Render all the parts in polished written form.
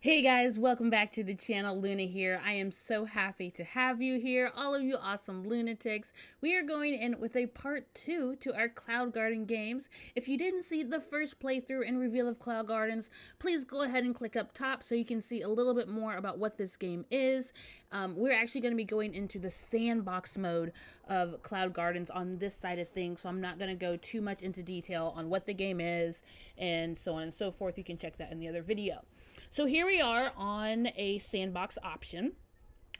Hey guys, welcome back to the channel. Luna here. I am so happy to have you here, all of you awesome lunatics. We are going in with a part 2 to our Cloud Garden games. If you didn't see the first playthrough and reveal of Cloud Gardens, please go ahead and click up top so you can see a little bit more about what this game is. We're actually going to be going into the sandbox mode of Cloud Gardens on this side of things, so I'm not going to go too much into detail on what the game is and so on and so forth. You can check that in the other video. So here we are on a sandbox option.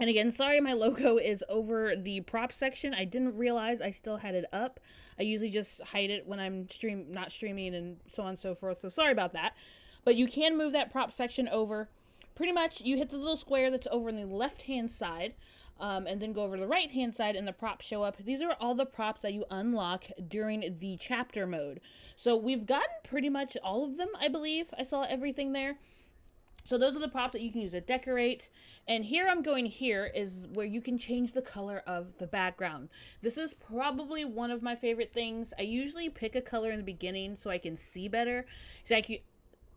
And again, sorry my logo is over the prop section. I didn't realize I still had it up. I usually just hide it when I'm not streaming and so on and so forth. So sorry about that. But you can move that prop section over. Pretty much you hit the little square that's over on the left-hand side. And then go over to the right-hand side and the props show up. These are all the props that you unlock during the chapter mode. So we've gotten pretty much all of them, I believe. I saw everything there. So those are the props that you can use to decorate. And here is where you can change the color of the background. This is probably one of my favorite things. I usually pick a color in the beginning so I can see better.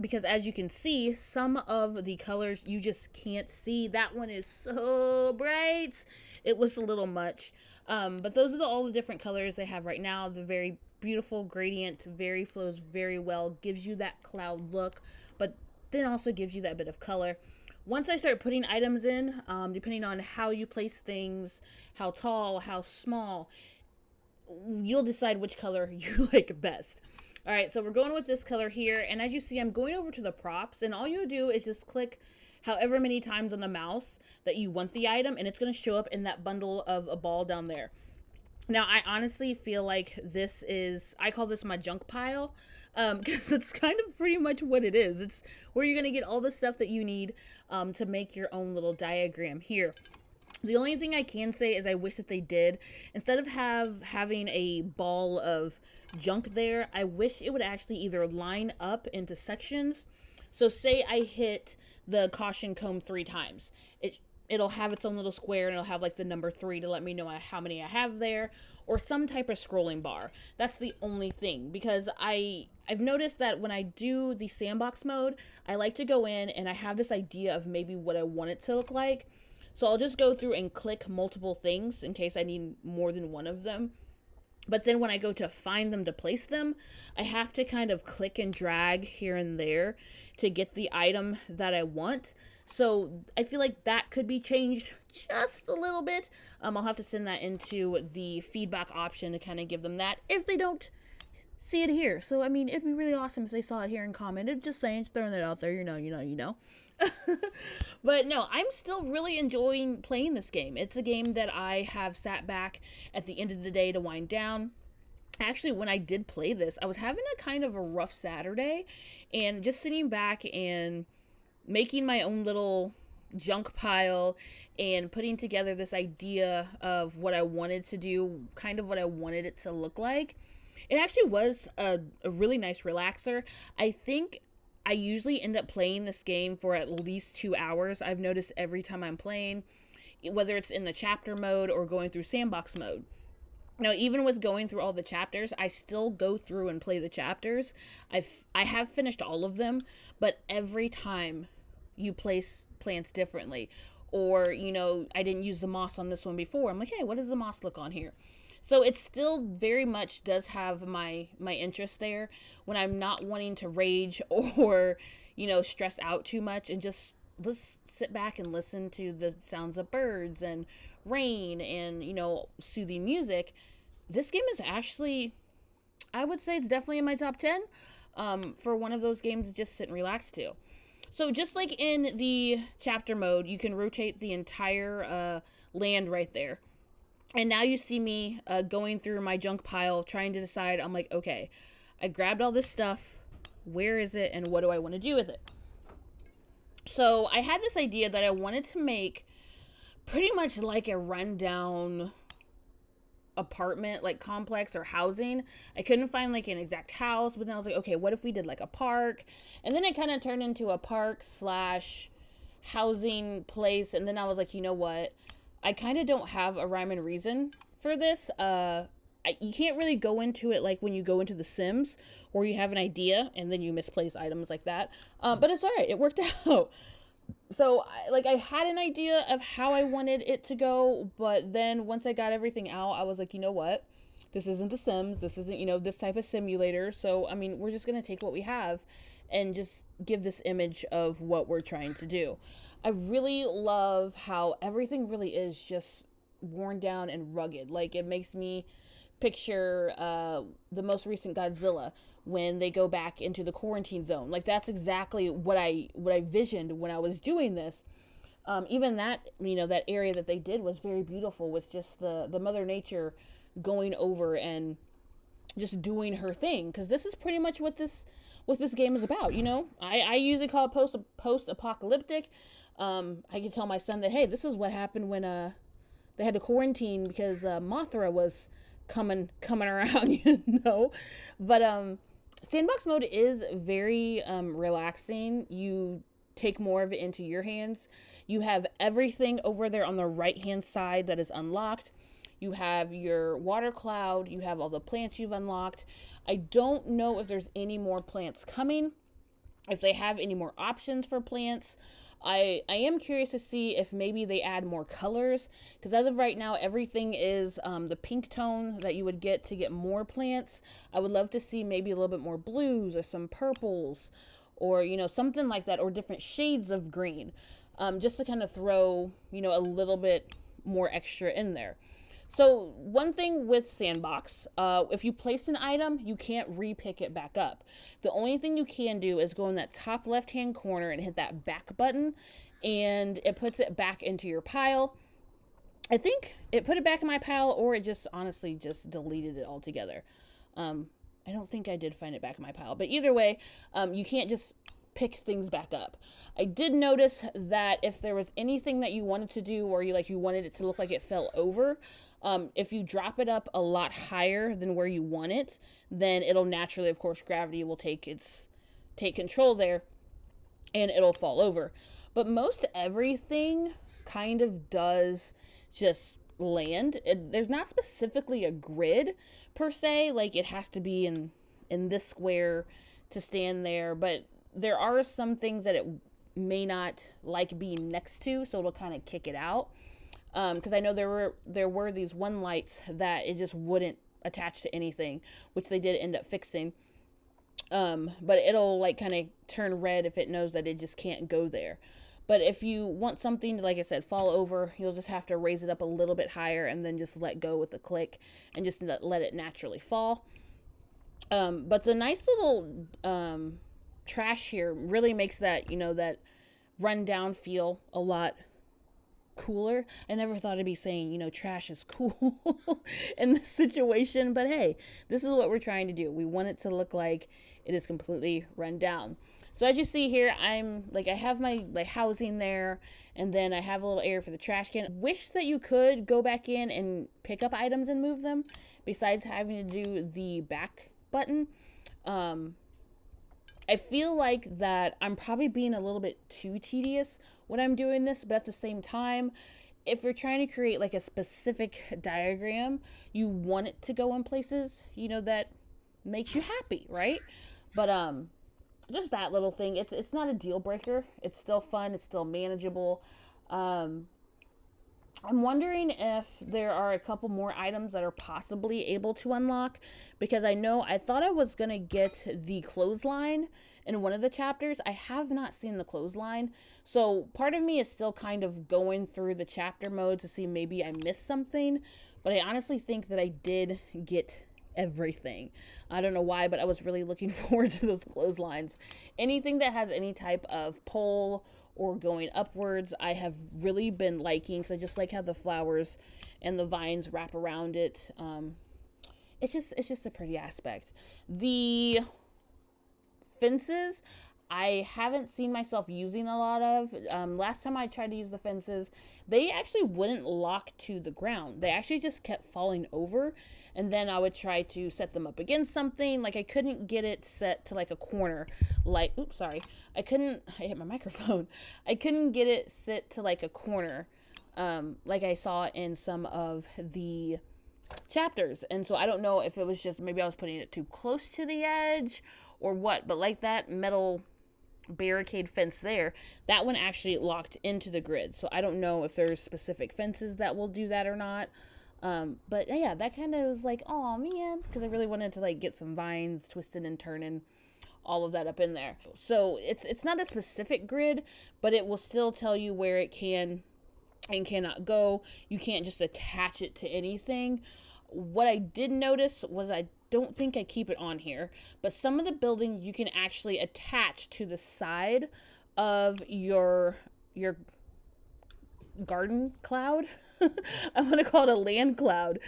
Because as you can see, some of the colors you just can't see. That one is so bright. It was a little much. But those are all the different colors they have right now. The very beautiful gradient, flows very well, gives you that cloud look, but then also gives you that bit of color. Once I start putting items in, depending on how you place things, how tall, how small, you'll decide which color you like best. All right, so we're going with this color here, and as you see, I'm going over to the props, and all you do is just click however many times on the mouse that you want the item, and it's going to show up in that bundle of a ball down there. Now, I honestly feel like I call this my junk pile, because it's kind of pretty much what it is. It's where you're going to get all the stuff that you need to make your own little diagram here. The only thing I can say is I wish that they did, instead of having a ball of junk there, I wish it would actually either line up into sections. So say I hit the caution comb 3 times. It'll have its own little square, and it'll have like the number 3 to let me know how many I have there, or some type of scrolling bar. That's the only thing, because I've noticed that when I do the sandbox mode, I like to go in and I have this idea of maybe what I want it to look like. So I'll just go through and click multiple things in case I need more than one of them. But then when I go to find them to place them, I have to kind of click and drag here and there to get the item that I want. So I feel like that could be changed just a little bit. I'll have to send that into the feedback option to kind of give them that if they don't see it here. So, I mean, it'd be really awesome if they saw it here and commented. Just saying, just throwing it out there, you know. But no, I'm still really enjoying playing this game. It's a game that I have sat back at the end of the day to wind down. Actually, when I did play this, I was having a kind of a rough Saturday, and just sitting back and making my own little junk pile and putting together this idea of what I wanted to do, kind of what I wanted it to look like. It actually was a really nice relaxer. I think I usually end up playing this game for at least 2 hours. I've noticed every time I'm playing, whether it's in the chapter mode or going through sandbox mode. Now, even with going through all the chapters, I still go through and play the chapters. I have finished all of them, but every time you place plants differently, or, I didn't use the moss on this one before. I'm like, hey, what does the moss look on here? So it still very much does have my interest there when I'm not wanting to rage or, stress out too much, and just sit back and listen to the sounds of birds and rain and, soothing music. This game is actually, I would say it's definitely in my top 10 for one of those games to just sit and relax to. So just like in the chapter mode, you can rotate the entire land right there. And now you see me going through my junk pile, trying to decide. I'm like, okay, I grabbed all this stuff. Where is it, and what do I want to do with it? So I had this idea that I wanted to make pretty much like a rundown apartment, like complex or housing. I couldn't find like an exact house, but then I was like, okay, what if we did like a park? And then it kind of turned into a park / housing place. And then I was like, you know what? I kind of don't have a rhyme and reason for this. You can't really go into it like when you go into The Sims, where you have an idea and then you misplace items like that. But it's all right. It worked out. So I had an idea of how I wanted it to go, but then once I got everything out, I was like, you know what? This isn't The Sims. This isn't, this type of simulator. So, I mean, we're just going to take what we have and just give this image of what we're trying to do. I really love how everything really is just worn down and rugged. Like, it makes me picture the most recent Godzilla when they go back into the quarantine zone. Like, that's exactly what I visioned when I was doing this. Even that, that area that they did was very beautiful, with just the Mother Nature going over and just doing her thing. Because this is pretty much what this game is about. I usually call it post apocalyptic. I can tell my son that, hey, this is what happened when they had to quarantine because Mothra was coming around, But Sandbox mode is very relaxing. You take more of it into your hands. You have everything over there on the right hand side that is unlocked. You have your water cloud. You have all the plants you've unlocked. I don't know if there's any more plants coming, if they have any more options for plants. I am curious to see if maybe they add more colors, because as of right now, everything is the pink tone that you would get to get more plants. I would love to see maybe a little bit more blues or some purples, or something like that, or different shades of green, just to kind of throw a little bit more extra in there. So one thing with Sandbox, if you place an item, you can't re-pick it back up. The only thing you can do is go in that top left-hand corner and hit that back button, and it puts it back into your pile. I think it put it back in my pile, or it just honestly just deleted it altogether. I don't think I did find it back in my pile, but either way, you can't just pick things back up. I did notice that if there was anything that you wanted to do, or you wanted it to look like it fell over, if you drop it up a lot higher than where you want it, then it'll naturally, of course, gravity will take control there, and it'll fall over. But most everything kind of does just land. There's not specifically a grid per se, like it has to be in this square to stand there, but there are some things that it may not like being next to, so it'll kind of kick it out. Because I know there were these one lights that it just wouldn't attach to anything, which they did end up fixing. But it'll kind of turn red if it knows that it just can't go there. But if you want something to, like I said, fall over, you'll just have to raise it up a little bit higher and then just let go with a click and just let it naturally fall. But the nice little trash here really makes that that rundown feel a lot cooler. I never thought I'd be saying, trash is cool in this situation, but hey, this is what we're trying to do. We want it to look like it is completely run down. So as you see here, I have my housing there, and then I have a little area for the trash can. Wish that you could go back in and pick up items and move them, besides having to do the back button. I feel like that I'm probably being a little bit too tedious when I'm doing this, but at the same time, if you're trying to create a specific diagram, you want it to go in places, that makes you happy, right? But just that little thing, it's not a deal breaker. It's still fun, it's still manageable. I'm wondering if there are a couple more items that are possibly able to unlock, because I thought I was going to get the clothesline in one of the chapters. I have not seen the clothesline, so part of me is still kind of going through the chapter mode to see maybe I missed something, but I honestly think that I did get everything. I don't know why, but I was really looking forward to those clotheslines. Anything that has any type of pole or going upwards, I have really been liking, because I just like how the flowers and the vines wrap around it. It's just a pretty aspect. The fences, I haven't seen myself using a lot of. Last time I tried to use the fences, they actually wouldn't lock to the ground. They actually just kept falling over, and then I would try to set them up against something. I couldn't get it set to a corner. Oops, sorry. I hit my microphone. I couldn't get it set to a corner, like I saw in some of the chapters. And so I don't know if it was just maybe I was putting it too close to the edge or what, but that metal barricade fence there, that one actually locked into the grid. So I don't know if there's specific fences that will do that or not. But yeah, that kind of was like, oh man, because I really wanted to like get some vines twisted and turning, all of that up in there. So it's not a specific grid, but it will still tell you where it can and cannot go. You can't just attach it to anything. What I did notice was, I don't think I keep it on here, but some of the buildings you can actually attach to the side of your garden cloud. I want to call it a land cloud.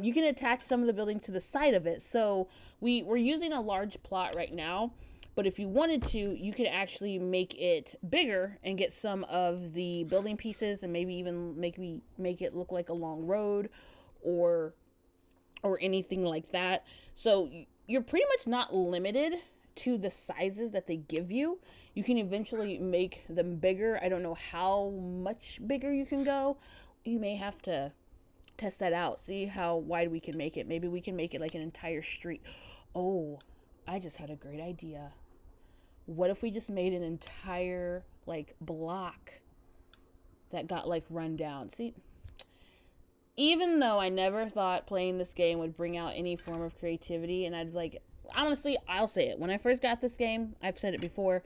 You can attach some of the buildings to the side of it. So we're using a large plot right now, but if you wanted to, you could actually make it bigger and get some of the building pieces and maybe even make it look like a long road or anything like that. So you're pretty much not limited to the sizes that they give you. You can eventually make them bigger. I don't know how much bigger you can go. You may have to test that out, see how wide we can make it. Maybe we can make it like an entire street. Oh, I just had a great idea. What if we just made an entire like block that got like run down? See, even though I never thought playing this game would bring out any form of creativity, and I'd like, honestly, I'll say it. When I first got this game, I've said it before,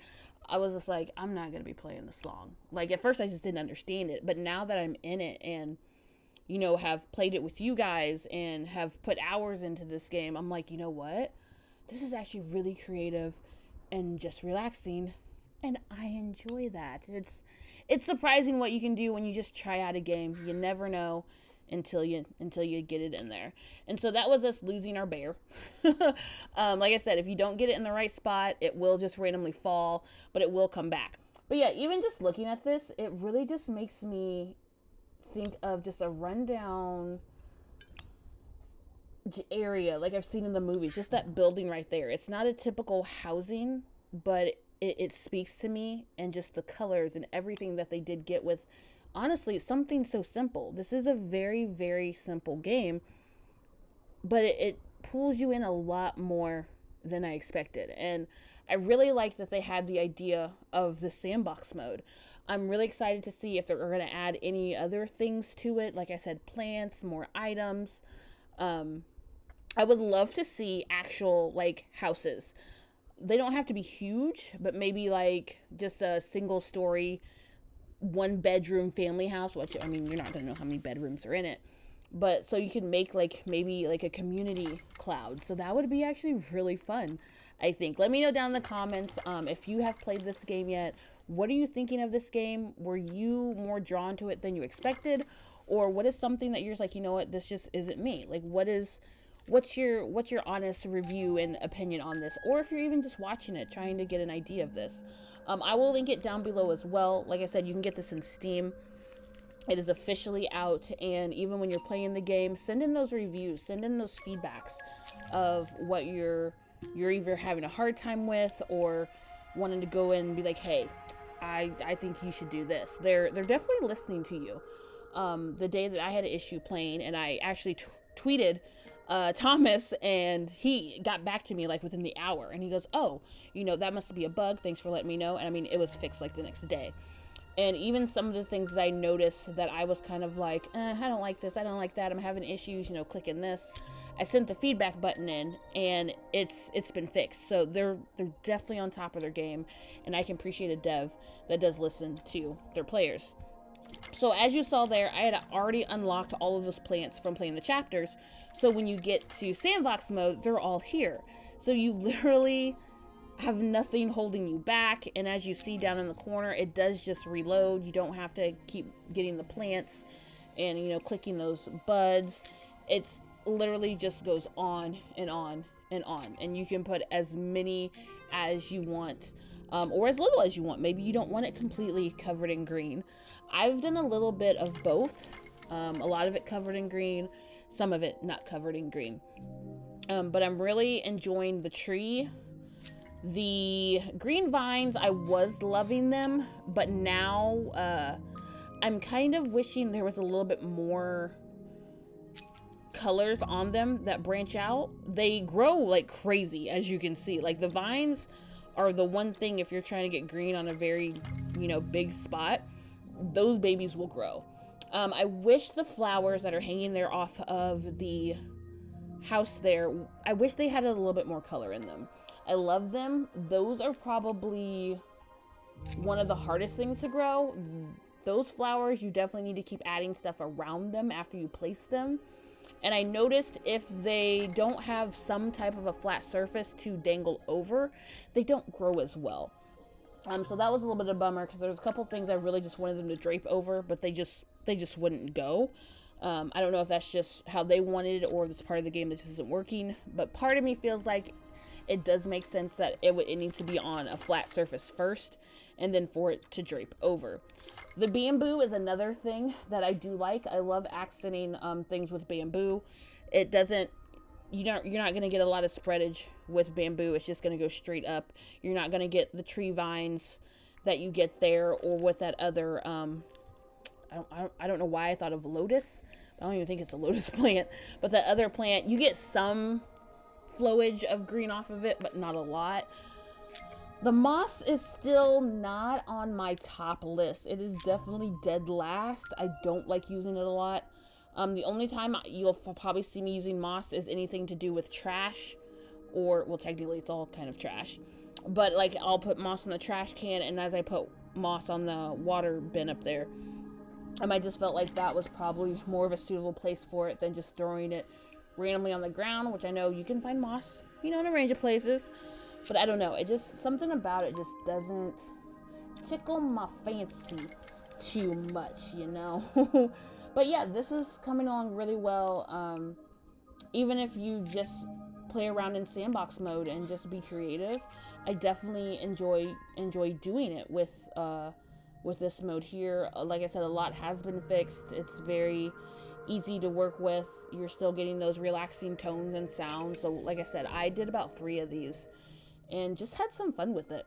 I was just like, I'm not going to be playing this long. Like, at first I just didn't understand it. But now that I'm in it and, you know, have played it with you guys and have put hours into this game, I'm like, you know what? This is actually really creative and just relaxing. And I enjoy that. It's surprising what you can do when you just try out a game. You never know until you get it in there. And so that was us losing our bear. Like I said, if you don't get it in the right spot, it will just randomly fall, but it will come back. But yeah, even just looking at this, it really just makes me think of just a rundown area like I've seen in the movies. Just that building right there. It's not a typical housing, but it speaks to me, and just the colors and everything that they did get with, honestly, something so simple. This is a very, very simple game, but it pulls you in a lot more than I expected. And I really like that they had the idea of the sandbox mode. I'm really excited to see if they're going to add any other things to it. Like I said, plants, more items. I would love to see actual like houses. They don't have to be huge, but maybe like just a single story, one bedroom family house, which, I mean, you're not going to know how many bedrooms are in it, but so you can make like maybe like a community cloud. So that would be actually really fun, I think. Let me know down in the comments if you have played this game yet. What are you thinking of this game? Were you more drawn to it than you expected? Or what is something that you're just like, you know what, this just isn't me? Like, what's your honest review and opinion on this? Or if you're even just watching it, trying to get an idea of this. I will link it down below as well. Like I said, you can get this in Steam. It is officially out, and even when you're playing the game, send in those reviews, send in those feedbacks of what you're either having a hard time with or wanting to go in and be like, hey, I think you should do this. They're definitely listening to you. The day that I had an issue playing, and I actually tweeted Thomas, and he got back to me like within the hour, and he goes, oh, you know, that must be a bug, thanks for letting me know. And I mean, it was fixed like the next day. And even some of the things that I noticed that I was kind of like, I don't like this, I don't like that, I'm having issues, you know, clicking this, I sent the feedback button in, and it's been fixed. So they're definitely on top of their game, and I can appreciate a dev that does listen to their players. So as you saw there, I had already unlocked all of those plants from playing the chapters. So when you get to sandbox mode, they're all here. So you literally have nothing holding you back. And as you see down in the corner, it does just reload. You don't have to keep getting the plants and, you know, clicking those buds. It's literally just goes on and on and on. And you can put as many as you want, or as little as you want. Maybe you don't want it completely covered in green. I've done a little bit of both. A lot of it covered in green, some of it not covered in green. But I'm really enjoying the tree. The green vines, I was loving them, but now I'm kind of wishing there was a little bit more colors on them that branch out. They grow like crazy, as you can see. Like, the vines are the one thing, if you're trying to get green on a very, big spot, those babies will grow. I wish the flowers that are hanging there off of the house there, I wish they had a little bit more color in them. I love them. Those are probably one of the hardest things to grow. Those flowers, you definitely need to keep adding stuff around them after you place them. And I noticed if they don't have some type of a flat surface to dangle over, they don't grow as well. So that was a little bit of a bummer, because there's a couple things I really just wanted them to drape over, but they just wouldn't go. I don't know if that's just how they wanted it, or if it's part of the game that just isn't working. But part of me feels like it does make sense that it needs to be on a flat surface first, and then for it to drape over. The bamboo is another thing that I do like. I love accenting things with bamboo. It doesn't, you're not going to get a lot of spreadage with bamboo. It's just going to go straight up. You're not going to get the tree vines that you get there, or with that other, I don't know why I thought of lotus. I don't even think it's a lotus plant. But that other plant, you get some flowage of green off of it, but not a lot. The moss is still not on my top list. It is definitely dead last. I don't like using it a lot. The only time you'll probably see me using moss is anything to do with trash, or, well, technically it's all kind of trash. But, like, I'll put moss in the trash can, and as I put moss on the water bin up there, I just felt like that was probably more of a suitable place for it than just throwing it randomly on the ground, which I know you can find moss, in a range of places. But I don't know, it just, something about it just doesn't tickle my fancy too much, But yeah, this is coming along really well. Even if you just play around in sandbox mode and just be creative, I definitely enjoy doing it with this mode here. Like I said, a lot has been fixed. It's very easy to work with. You're still getting those relaxing tones and sounds. So like I said, I did about 3 of these and just had some fun with it.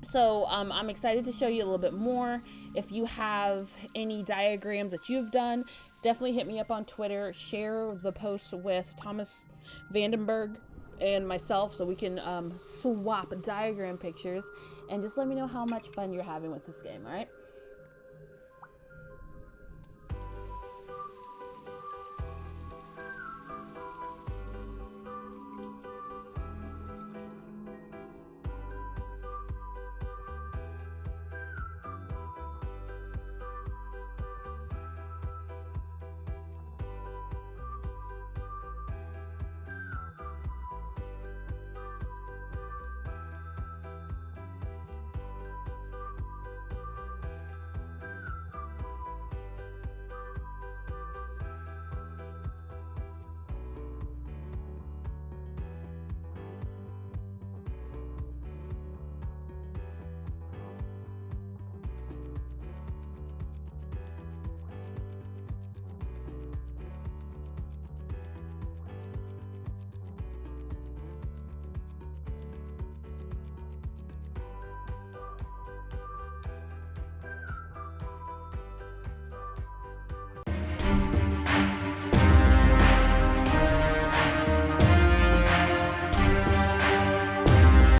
So I'm excited to show you a little bit more. If you have any diagrams that you've done, definitely hit me up on Twitter. Share the post with Thomas Vandenberg and myself so we can swap diagram pictures, and just let me know how much fun you're having with this game, all right?